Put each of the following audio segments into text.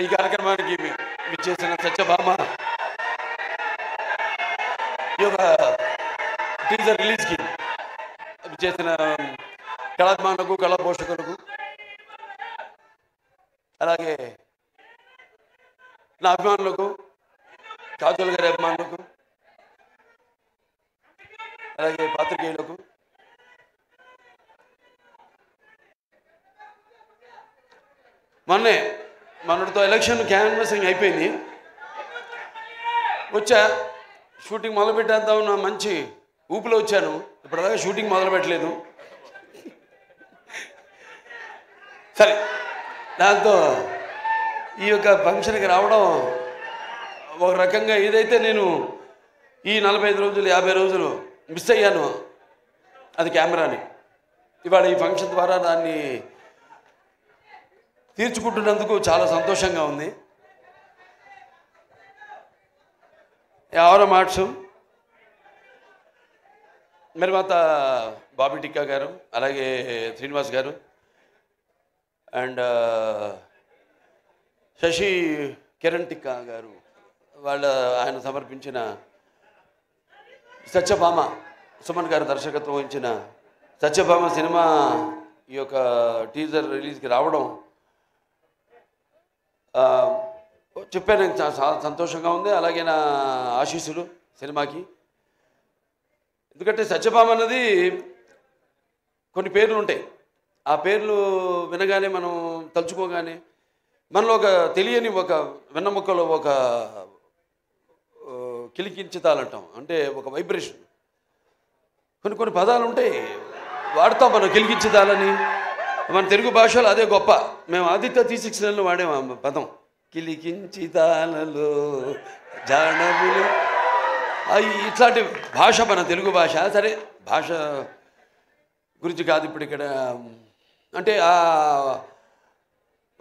ఈ కార్యక్రమానికి విచ్చేసిన సత్యభామ ఈ యొక్క టీజర్ రిలీజ్కి విచ్చేసిన కళాభిమానులకు కళా పోషకులకు అలాగే నా అభిమానులకు కాజోల్ గారి అభిమానులకు అలాగే పాత్రికేయులకు మొన్నటితో ఎలక్షన్ క్యాన్వాసింగ్ అయిపోయింది. వచ్చా షూటింగ్ మొదలు పెట్టేద్దామన్న మంచి ఊపిలో వచ్చాను. ఇప్పటిదాకా షూటింగ్ మొదలు పెట్టలేదు. సరే, దాంతో ఈ యొక్క ఫంక్షన్కి రావడం ఒక రకంగా ఏదైతే నేను ఈ 45 రోజులు 50 రోజులు మిస్ అయ్యాను అది కెమెరాని, ఇవాళ ఈ ఫంక్షన్ ద్వారా దాన్ని తీర్చుకుంటున్నందుకు చాలా సంతోషంగా ఉంది. ఎవరో మాట్సు నిర్మాత బాబీ టిక్కా గారు, అలాగే శ్రీనివాస్ గారు అండ్ శశి కిరణ్ టిక్కా గారు ఆయన సమర్పించిన సత్యభామ, సుమన్ గారు దర్శకత్వం వహించిన సత్యభామ సినిమా ఈ యొక్క టీజర్ రిలీజ్కి రావడం చెప్పాను, చాలా సంతోషంగా ఉంది. అలాగే నా ఆశీస్సులు సినిమాకి. ఎందుకంటే సత్యభామ అన్నది కొన్ని పేర్లు ఉంటాయి. ఆ పేర్లు వినగానే మనం తలుచుకోగానే మనలో ఒక తెలియని ఒక వెన్నముక్కలో ఒక కిలికించుతాలంటాం, అంటే ఒక వైబ్రేషన్. కొన్ని పదాలు ఉంటాయి వాడతాం మనం, కిలికించుతాలని. మన తెలుగు భాషలో అదే గొప్ప. మేము ఆదిత్య తీసిక్స్లలో వాడేము పదం, కిలికించితాలలో జానవులు. ఇట్లాంటి భాష మన తెలుగు భాష. సరే, భాష గురించి కాదు ఇప్పుడు ఇక్కడ. అంటే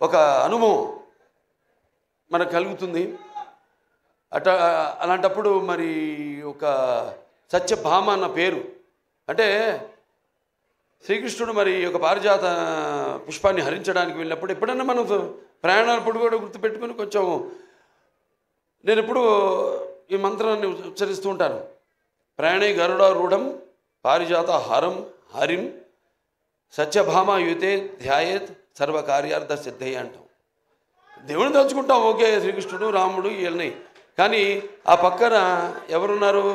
ఒక అనుభవం మనకు కలుగుతుంది. అలాంటప్పుడు మరి ఒక సత్యభామ అన్న పేరు అంటే శ్రీకృష్ణుడు మరి ఒక పారిజాత పుష్పాన్ని హరించడానికి వెళ్ళినప్పుడు ఎప్పుడన్నా మనం ప్రయాణాలప్పుడు కూడా గుర్తుపెట్టుకుని కొంచెం నేను ఎప్పుడు ఈ మంత్రాన్ని ఉచ్చరిస్తూ ఉంటాను. ప్రయాణే గరుడారూఢం పారిజాత హరం హరిం సత్యభామ యుతే ధ్యాయేత్ సర్వకార్యార్థ సిద్ధయ్య అంటాం. దేవుని తలుచుకుంటాం, ఓకే, శ్రీకృష్ణుడు రాముడు వీళ్ళని. కానీ ఆ పక్కన ఎవరున్నారు?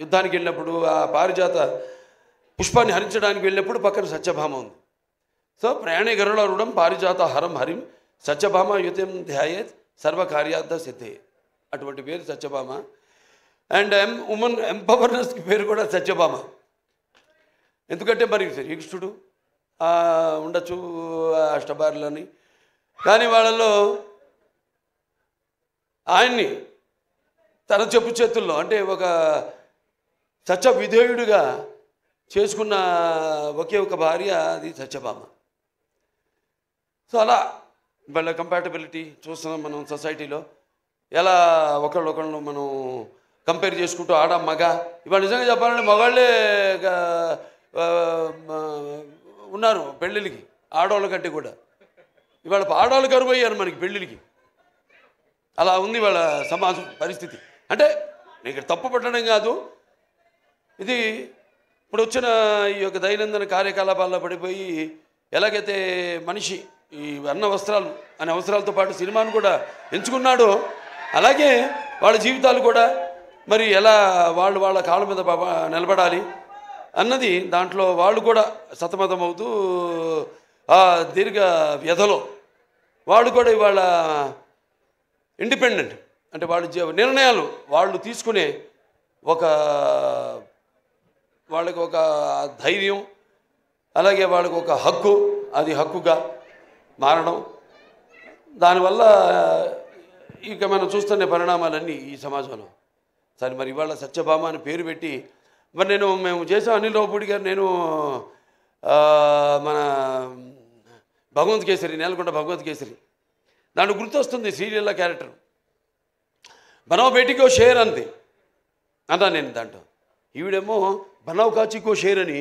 యుద్ధానికి వెళ్ళినప్పుడు ఆ పారిజాత పుష్పాన్ని హరించడానికి వెళ్ళినప్పుడు పక్కన సత్యభామ ఉంది. సో ప్రయాణే గరుడారూఢం పారిజాత హరం హరిం సత్యభామ యుతం ధ్యాయేత్ సర్వకార్యార్థ సిద్ధయ్య. అటువంటి పేరు సత్యభామ. అండ్ ఉమెన్ ఎంపవర్నెస్కి పేరు కూడా సత్యభామ. ఎందుకంటే మరి శ్రీకృష్ణుడు ఉండొచ్చు అష్టభార్యలని, కానీ వాళ్ళలో ఆయన్ని తన చెప్పు చేతుల్లో అంటే ఒక సత్య విధేయుడిగా చేసుకున్న ఒకే ఒక భార్య అది సత్యభామ. సో అలా వాళ్ళ కంపాటబిలిటీ చూస్తున్నాం మనం సొసైటీలో. ఎలా ఒకళ్ళొకళ్ళు మనం కంపేర్ చేసుకుంటూ ఆడ మగ. ఇవాళ నిజంగా చెప్పాలంటే మగాళ్ళే ఉన్నారు పెళ్ళిళ్ళకి ఆడవాళ్ళ కంటే కూడా. ఇవాళ ఆడవాళ్ళు కరువు అయ్యారు మనకి పెళ్ళిళ్ళకి. అలా ఉంది వాళ్ళ సమాజం పరిస్థితి. అంటే ఇక్కడ తప్పు పట్టడం కాదు, ఇది ఇప్పుడు వచ్చిన ఈ యొక్క దైనందిన కార్యకలాపాల్లో పడిపోయి ఎలాగైతే మనిషి ఈ అన్న వస్త్రాలు అనే అవసరాలతో పాటు సినిమాను కూడా ఎంచుకున్నాడో అలాగే వాళ్ళ జీవితాలు కూడా మరి ఎలా వాళ్ళ కాళ్ళ మీద నిలబడాలి అన్నది దాంట్లో వాళ్ళు కూడా సతమతం అవుతూ ఆ దీర్ఘ వ్యధలో వాళ్ళు కూడా ఇవాళ ఇండిపెండెంట్ అంటే వాళ్ళ నిర్ణయాలు వాళ్ళు తీసుకునే వాళ్ళకి ఒక ధైర్యం, అలాగే వాళ్ళకి ఒక హక్కు, అది హక్కుగా మారడం. దానివల్ల ఇక మనం చూస్తున్న పరిణామాలన్నీ ఈ సమాజంలో. సరే, మరి ఇవాళ సత్యభామ అని పేరు పెట్టి మరి మేము చేసాం. అనిల్ రావుపూడి గారు, నేను మన భగవంత్ కేసరి, నేలకొండ భగవంత్ కేసరి, దాంట్లో గుర్తొస్తుంది శ్రీలీల క్యారెక్టర్. బనావ్ బేటీకో షేర్ అంది అన్నా నేను దాంట్లో. ఈవిడేమో బనావ్ కాచికో షేర్ అని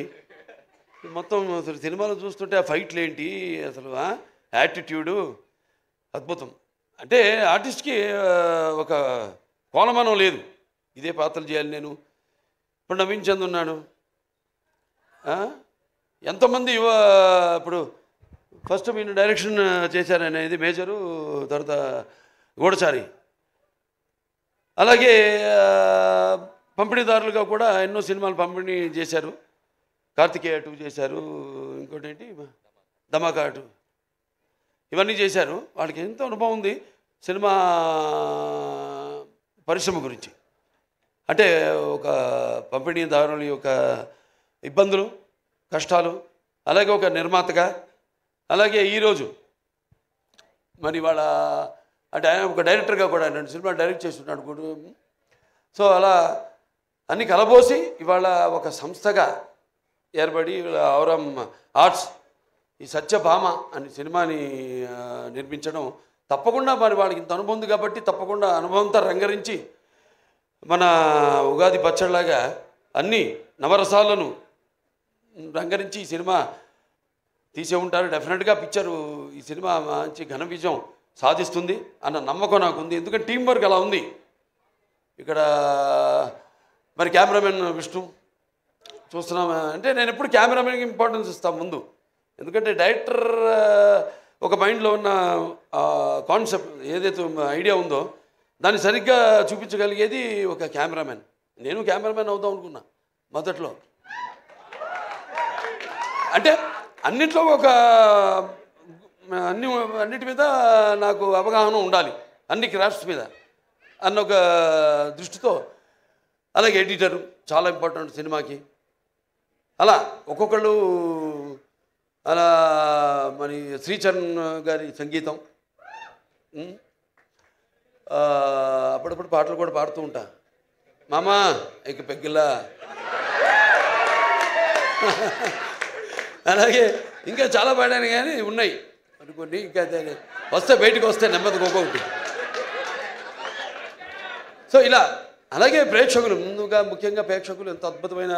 మొత్తం సినిమాలో చూస్తుంటే ఆ ఫైట్లు ఏంటి అసలు, యాటిట్యూడు అద్భుతం. అంటే ఆర్టిస్ట్కి ఒక కోలమానం లేదు, ఇదే పాత్రలు చేయాలి నేను. ఇప్పుడు నవీన్ చంద్ ఉన్నాడు, ఎంతోమంది ఇప్పుడు ఫస్ట్ మీరు డైరెక్షన్ చేశారనేది మేజరు, తర్వాత గూఢచారి. అలాగే పంపిణీదారులుగా కూడా ఎన్నో సినిమాలు పంపిణీ చేశారు. కార్తికేయ 2 చేశారు, ఇంకోటి ఏంటి ధమాకా 2, ఇవన్నీ చేశారు. వాళ్ళకి ఎంతో అనుభవం ఉంది సినిమా పరిశ్రమ గురించి. అంటే ఒక పంపిణీదారుల యొక్క ఇబ్బందులు, కష్టాలు, అలాగే ఒక నిర్మాతగా, అలాగే ఈరోజు మరి వాళ్ళ అంటే ఆయన ఒక డైరెక్టర్గా కూడా 2 సినిమాలు డైరెక్ట్ చేస్తున్నాడు కూడా. సో అలా అన్ని కలబోసి ఇవాళ ఒక సంస్థగా ఏర్పడి ఔరం ఆర్ట్స్ ఈ సత్యభామ అనే సినిమాని నిర్మించడం తప్పకుండా మరి వాళ్ళకి ఇంత అనుభవం ఉంది కాబట్టి తప్పకుండా అనుభవంతో రంగరించి మన ఉగాది పచ్చడిలాగా అన్ని నవరసాలను రంగరించి ఈ సినిమా తీసే ఉంటారు. డెఫినెట్గా పిక్చరు ఈ సినిమా మంచి ఘన విజయం సాధిస్తుంది అన్న నమ్మకం నాకు ఉంది. ఎందుకంటే టీం వర్క్ అలా ఉంది. ఇక్కడ మరి కెమెరామెన్ విష్ణు చూస్తున్నాం అంటే నేను ఎప్పుడు కెమెరామెన్కి ఇంపార్టెన్స్ ఇస్తాను ముందు. ఎందుకంటే డైరెక్టర్ ఒక మైండ్లో ఉన్న కాన్సెప్ట్ ఏదైతే ఐడియా ఉందో దాన్ని సరిగ్గా చూపించగలిగేది ఒక కెమెరామెన్. నేను కెమెరామెన్ అవుదాం అనుకున్నా మొదట్లో. అంటే అన్నిట్లో ఒక అన్నిటి మీద నాకు అవగాహన ఉండాలి, అన్ని క్రాఫ్ట్స్ మీద అన్న ఒక దృష్టితో. అలాగే ఎడిటరు చాలా ఇంపార్టెంట్ సినిమాకి. అలా ఒక్కొక్కళ్ళు అలా మరి శ్రీచరణ్ గారి సంగీతం, అప్పుడప్పుడు పాటలు కూడా పాడుతూ ఉంటా. మామా ఇక పెగ్గిలా అలాగే ఇంకా చాలా పాడాను కానీ ఉన్నాయి అనుకోండి. ఇంకా వస్తే బయటకు వస్తే నెమ్మదిగా ఒక్కొక్కటి. సో ఇలా అలాగే ప్రేక్షకులు ముందుగా ముఖ్యంగా ప్రేక్షకులు ఎంత అద్భుతమైన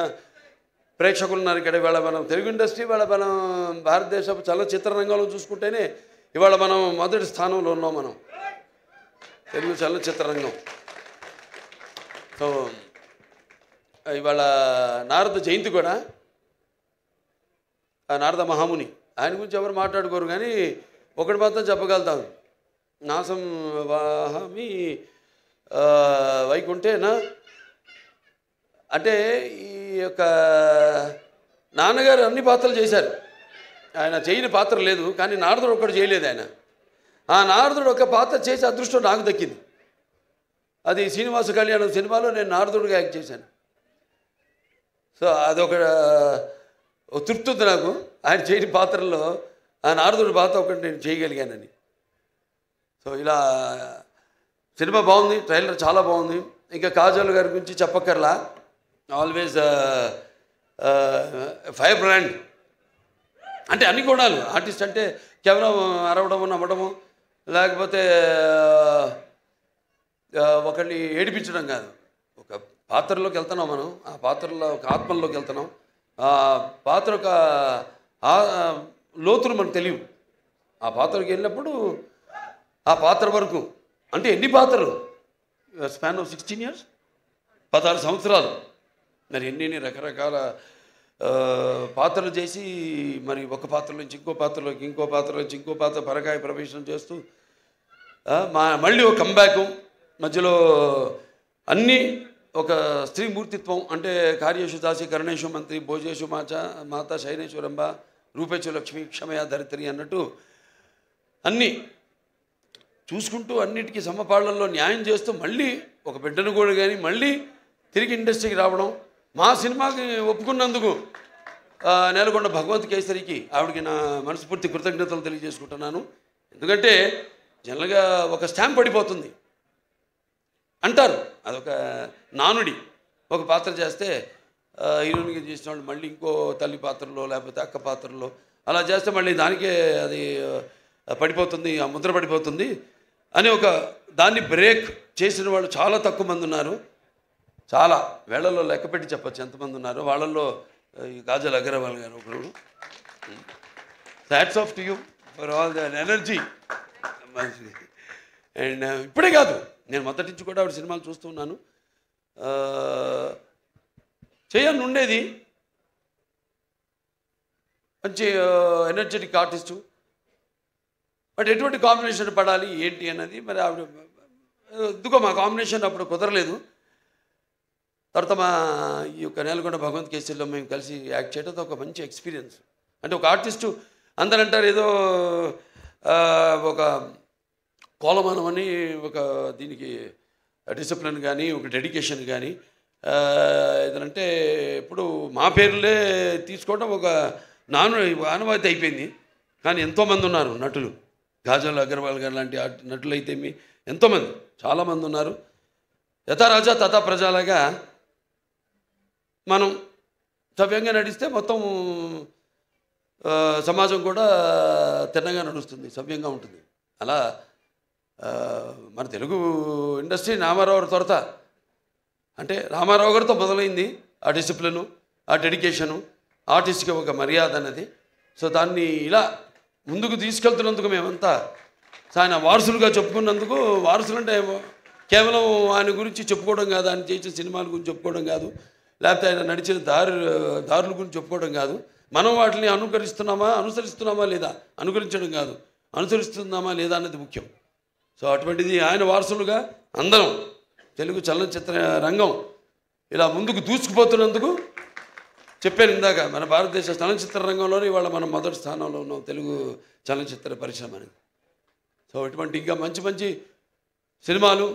ప్రేక్షకులు ఉన్నారు ఇక్కడ. ఇవాళ మనం తెలుగు ఇండస్ట్రీ, ఇవాళ మనం భారతదేశపు చలనచిత్ర రంగంలో చూసుకుంటేనే ఇవాళ మనం మొదటి స్థానంలో ఉన్నాం మనం, తెలుగు చలనచిత్ర రంగం. సో ఇవాళ నారద జయంతి కూడా, ఆ నారద మహాముని ఆయన గురించి ఎవరు మాట్లాడుకోరు కానీ ఒకటి మాత్రం చెప్పగలుగుతాం, నాసం వాహమి వైకుంఠేనా. అంటే ఈ యొక్క నాన్నగారు అన్ని పాత్రలు చేశారు, ఆయన చేయని పాత్ర లేదు. కానీ నారదుడు ఒక్కడు చేయలేదు ఆయన. ఆ నారదుడు ఒక పాత్ర చేసే అదృష్టం నాకు దక్కింది. అది శ్రీనివాస కళ్యాణం సినిమాలో నేను నారదుడిగా యాక్ట్ చేశాను. సో అదొక తృప్తి ఉంది నాకు, ఆయన చేయని పాత్రల్లో ఆ నారదుడి పాత్ర ఒకటి నేను చేయగలిగానని. సో ఇలా సినిమా బాగుంది, ట్రైలర్ చాలా బాగుంది. ఇంకా కాజల్ గారి గురించి చెప్పక్కర్లా, ఆల్వేస్ ఫైర్ బ్రాండ్. అంటే అన్ని గుణాలు. ఆర్టిస్ట్ అంటే కేవలం అరవడము, నవ్వడము, లేకపోతే ఒకరిని ఏడిపించడం కాదు. ఒక పాత్రలోకి వెళ్తున్నాం మనం, ఆ పాత్రలో ఒక ఆత్మల్లోకి వెళ్తున్నాం. ఆ పాత్ర ఒక లోతులు మనకు తెలియవు. ఆ పాత్రకి వెళ్ళినప్పుడు ఆ పాత్ర వరకు అంటే ఎన్ని పాత్రలు, స్పాన్ ఆఫ్ 16 years, 16 సంవత్సరాలు. మరి ఎన్ని రకరకాల పాత్రలు చేసి మరి ఒక పాత్ర నుంచి ఇంకో పాత్రలోకి, ఇంకో పాత్ర నుంచి ఇంకో పాత్ర పరకాయ ప్రవేశం చేస్తూ మళ్ళీ ఒక కంబ్యాక్ మధ్యలో అన్నీ ఒక స్త్రీ మూర్తిత్వం. అంటే కార్యేషు దాసి కరుణేషు మంత్రి భోజేషు మాత శైనేశ్వరంబ రూపేచు లక్ష్మి క్షమయ ధరిత్రి అన్నట్టు అన్నీ చూసుకుంటూ అన్నిటికీ సమపాళ్లలో న్యాయం చేస్తూ మళ్ళీ ఒక బిడ్డను కూడా కానీ మళ్ళీ తిరిగి ఇండస్ట్రీకి రావడం. మా సినిమాకి ఒప్పుకున్నందుకు నేలకొండ భగవంత్ కేసరికి ఆవిడకి నా మనస్ఫూర్తి కృతజ్ఞతలు తెలియజేసుకుంటున్నాను. ఎందుకంటే జనరల్గా ఒక స్టాంప్ పడిపోతుంది అంటారు, అదొక నానుడి. ఒక పాత్ర చేస్తే హీరోయిన్గా చేసిన వాళ్ళు మళ్ళీ ఇంకో తల్లి పాత్రలో లేకపోతే అక్క పాత్రలో అలా చేస్తే మళ్ళీ దానికే అది పడిపోతుంది, ఆ ముద్ర పడిపోతుంది అని ఒక దాన్ని బ్రేక్ చేసిన వాళ్ళు చాలా తక్కువ మంది ఉన్నారు. చాలా వేళల్లో లెక్క పెట్టి చెప్పచ్చు ఎంతమంది ఉన్నారు. వాళ్ళల్లో ఈ కాజల్ అగర్వాల్ గారు ఒకరు. Hats off to you for all the energy. And ఇప్పుడే కాదు, నేను మొదటి నుంచి కూడా ఆవిడ సినిమాలు చూస్తున్నాను. చేయాలని ఉండేది, మంచి ఎనర్జెటిక్ ఆర్టిస్టు. బట్ ఎటువంటి కాంబినేషన్ పడాలి ఏంటి అన్నది మరి ఆవిడ ఎందుకో మా కాంబినేషన్ అప్పుడు కుదరలేదు. తర్వాత మా ఈ యొక్క నేలకొండ భగవంత్ కేసరిలో మేము కలిసి యాక్ట్ చేయడంతో ఒక మంచి ఎక్స్పీరియన్స్. అంటే ఒక ఆర్టిస్టు అందరూ అంటారు ఏదో ఒక కోలమానం అని, ఒక దీనికి డిసిప్లిన్ కానీ ఒక డెడికేషన్ కానీ ఏదంటే ఇప్పుడు మా పేర్లే తీసుకోవడం ఒక ఆనవాయితీ అయిపోయింది. కానీ ఎంతోమంది ఉన్నారు నటులు, కాజల్ అగర్వాల్ గారు లాంటి నటులు అయితే ఎంతోమంది చాలామంది ఉన్నారు. యథా రాజా తథా ప్రజలాగా మనం సవ్యంగా నడిస్తే మొత్తం సమాజం కూడా తిన్నగా నడుస్తుంది, సవ్యంగా ఉంటుంది. అలా మన తెలుగు ఇండస్ట్రీ రామారావు త్వరత అంటే రామారావు గారితో మొదలైంది ఆ డిసిప్లిను, ఆ డెడికేషను, ఆర్టిస్ట్కి ఒక మర్యాద అనేది. సో దాన్ని ఇలా ముందుకు తీసుకెళ్తున్నందుకు మేమంతా ఆయన వారసులుగా చెప్పుకున్నందుకు, వారసులు అంటే కేవలం ఆయన గురించి చెప్పుకోవడం కాదు, ఆయన చేసిన సినిమాల గురించి చెప్పుకోవడం కాదు, లేకపోతే ఆయన నడిచిన దారుల గురించి చెప్పుకోవడం కాదు, మనం వాటిని అనుసరిస్తున్నామా లేదా, అనుకరించడం కాదు, అనుసరిస్తున్నామా లేదా అన్నది ముఖ్యం. సో అటువంటిది ఆయన వారసులుగా అందరం తెలుగు చలనచిత్ర రంగం ఇలా ముందుకు దూసుకుపోతున్నందుకు చెప్పాను ఇందాక, మన భారతదేశ చలనచిత్ర రంగంలోనే ఇవాళ మనం మొదటి స్థానంలో ఉన్నాం, తెలుగు చలనచిత్ర పరిశ్రమ అనేది. సో ఇటువంటి ఇంకా మంచి మంచి సినిమాలు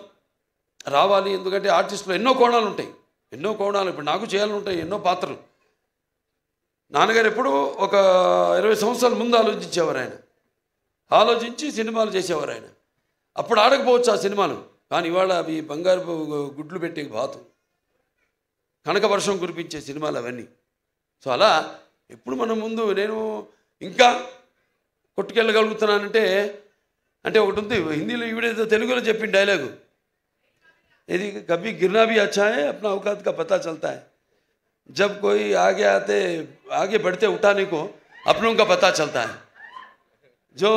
రావాలి. ఎందుకంటే ఆర్టిస్టులు ఎన్నో కోణాలు ఉంటాయి, ఎన్నో కోణాలు. ఇప్పుడు నాకు చేయాలని ఉంటాయి ఎన్నో పాత్రలు. నాన్నగారు ఎప్పుడూ ఒక 20 సంవత్సరాల ముందు ఆలోచించేవారు. ఆయన ఆలోచించి సినిమాలు చేసేవారు. ఆయన అప్పుడు ఆడకపోవచ్చు ఆ సినిమాలు, కానీ ఇవాళ అవి బంగారు గుడ్లు పెట్టే బాతు, కనక వర్షం కురిపించే సినిమాలు అవన్నీ. సో అలా ఎప్పుడు మనం ముందు నేను ఇంకా కొట్టుకెళ్ళగలుగుతున్నానంటే అంటే ఒకటి ఉంది హిందీలో, ఈవిడేదో తెలుగులో చెప్పిన డైలాగు, ఇది కभी गिरना भी अच्छा है अपना औकात का पता चलता है जब कोई आगे बढ़ते उठाने को अपनों का पता चलता है जो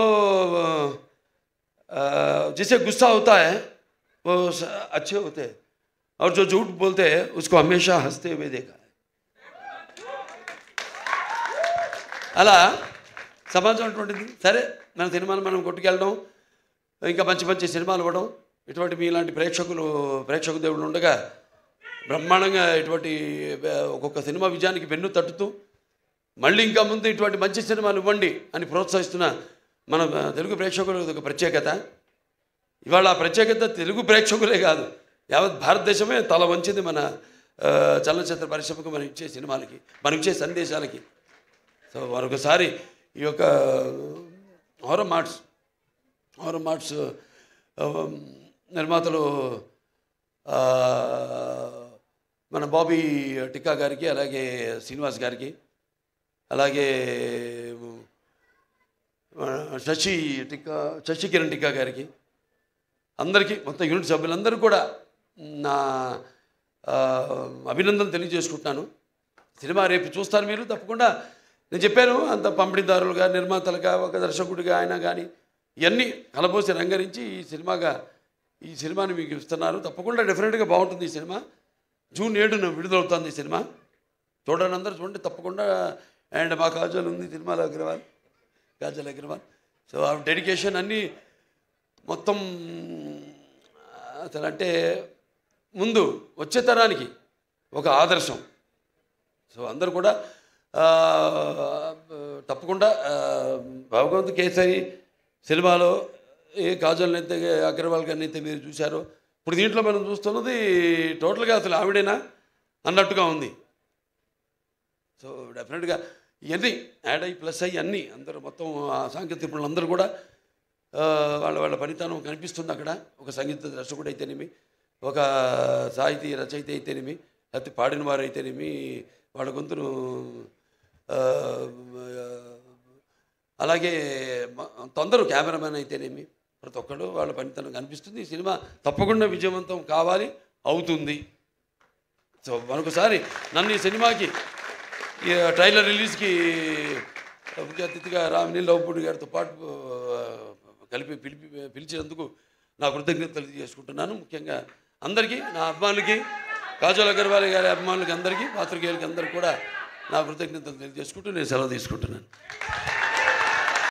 जिसे गुस्सा होता है वो अच्छे होते हैं और जो झूठ बोलते हैं उसको हमेशा हंसते हुए देखा है. అలా సమాజం అటువంటిది. సరే మన సినిమాలు మనం కొట్టుకెళ్ళడం, ఇంకా మంచి మంచి సినిమాలు ఇవ్వడం, ఇటువంటి మీలాంటి ప్రేక్షక దేవుళ్ళు ఉండగా బ్రహ్మాండంగా ఇటువంటి ఒక్కొక్క సినిమా విజయానికి వెన్ను తట్టుతూ మళ్ళీ ఇంకా ముందు ఇటువంటి మంచి సినిమాలు ఇవ్వండి అని ప్రోత్సహిస్తున్న మన తెలుగు ప్రేక్షకులకు ఒక ప్రత్యేకత. ఇవాళ ఆ ప్రత్యేకత తెలుగు ప్రేక్షకులే కాదు, యావత్ భారతదేశమే తల వంచింది మన చలనచిత్ర పరిశ్రమకు, మనం ఇచ్చే సినిమాలకి, మనం ఇచ్చే సందేశాలకి. సో మరొకసారి ఈ యొక్క హోరం మార్ట్స్ నిర్మాతలు మన బాబీ టిక్కా గారికి, అలాగే శ్రీనివాస్ గారికి, అలాగే శశి కిరణ్ టిక్కా గారికి, అందరికీ మొత్తం యూనిట్ సభ్యులందరూ కూడా నా అభినందనలు తెలియజేసుకుంటున్నాను. సినిమా రేపు చూస్తారు మీరు తప్పకుండా. నేను చెప్పాను అంత పంపిణీదారులుగా, నిర్మాతలుగా, ఒక దర్శకుడిగా ఆయన కానీ ఇవన్నీ కలబోసి రంగరించి ఈ సినిమాని మీకు ఇస్తున్నారు. తప్పకుండా డెఫినెట్గా బాగుంటుంది ఈ సినిమా. జూన్ 7న విడుదలవుతుంది ఈ సినిమా. చూడండి, అందరూ చూడండి తప్పకుండా. అండ్ మా కాజల్ ఉంది సినిమాలో, కాజల్ అగర్వాల్. సో ఆ డెడికేషన్ అన్నీ మొత్తం అసలు అంటే ముందు వచ్చే తరానికి ఒక ఆదర్శం. సో అందరూ కూడా తప్పకుండా భగవంత్ కేసరి సినిమాలో ఏ కాజల్ని అయితే అగర్వాల్ గారిని అయితే మీరు చూశారో, ఇప్పుడు దీంట్లో మనం చూస్తున్నది టోటల్గా అసలు ఆవిడేనా అన్నట్టుగా ఉంది. సో డెఫినెట్గా ఇవన్నీ యాడ్ అయ్యి ప్లస్ అయ్యి అన్నీ అందరూ మొత్తం సాంకేతిక నిపుణులు అందరూ కూడా వాళ్ళ పనితనం కనిపిస్తుంది అక్కడ. ఒక సంగీత దర్శకుడు అయితేనేమి, ఒక సాహితీ రచయిత అయితేనేమి, లేకపోతే పాడిన వారు అయితేనేమి, వాళ్ళ గొంతును అలాగే అందరూ కెమెరామెన్ అయితేనేమి, ప్రతి ఒక్కరు వాళ్ళ పనితనం కనిపిస్తుంది. ఈ సినిమా తప్పకుండా విజయవంతం కావాలి, అవుతుంది. సో మరొకసారి నన్ను ఈ సినిమాకి ఈ ట్రైలర్ రిలీజ్కి ముఖ్య అతిథిగా రామిని లవపూడి గారితో పాటు కలిపి పిలిచినందుకు నా కృతజ్ఞతలు తెలియజేసుకుంటున్నాను. ముఖ్యంగా అందరికీ, నా అభిమానులకి, కాజల్ అగర్వాల్ గారి అభిమానులకి అందరికీ, పాత్రికేయులకి అందరికీ కూడా నా కృతజ్ఞతలు తెలియజేసుకుంటూ నేను సెలవు తీసుకుంటున్నాను.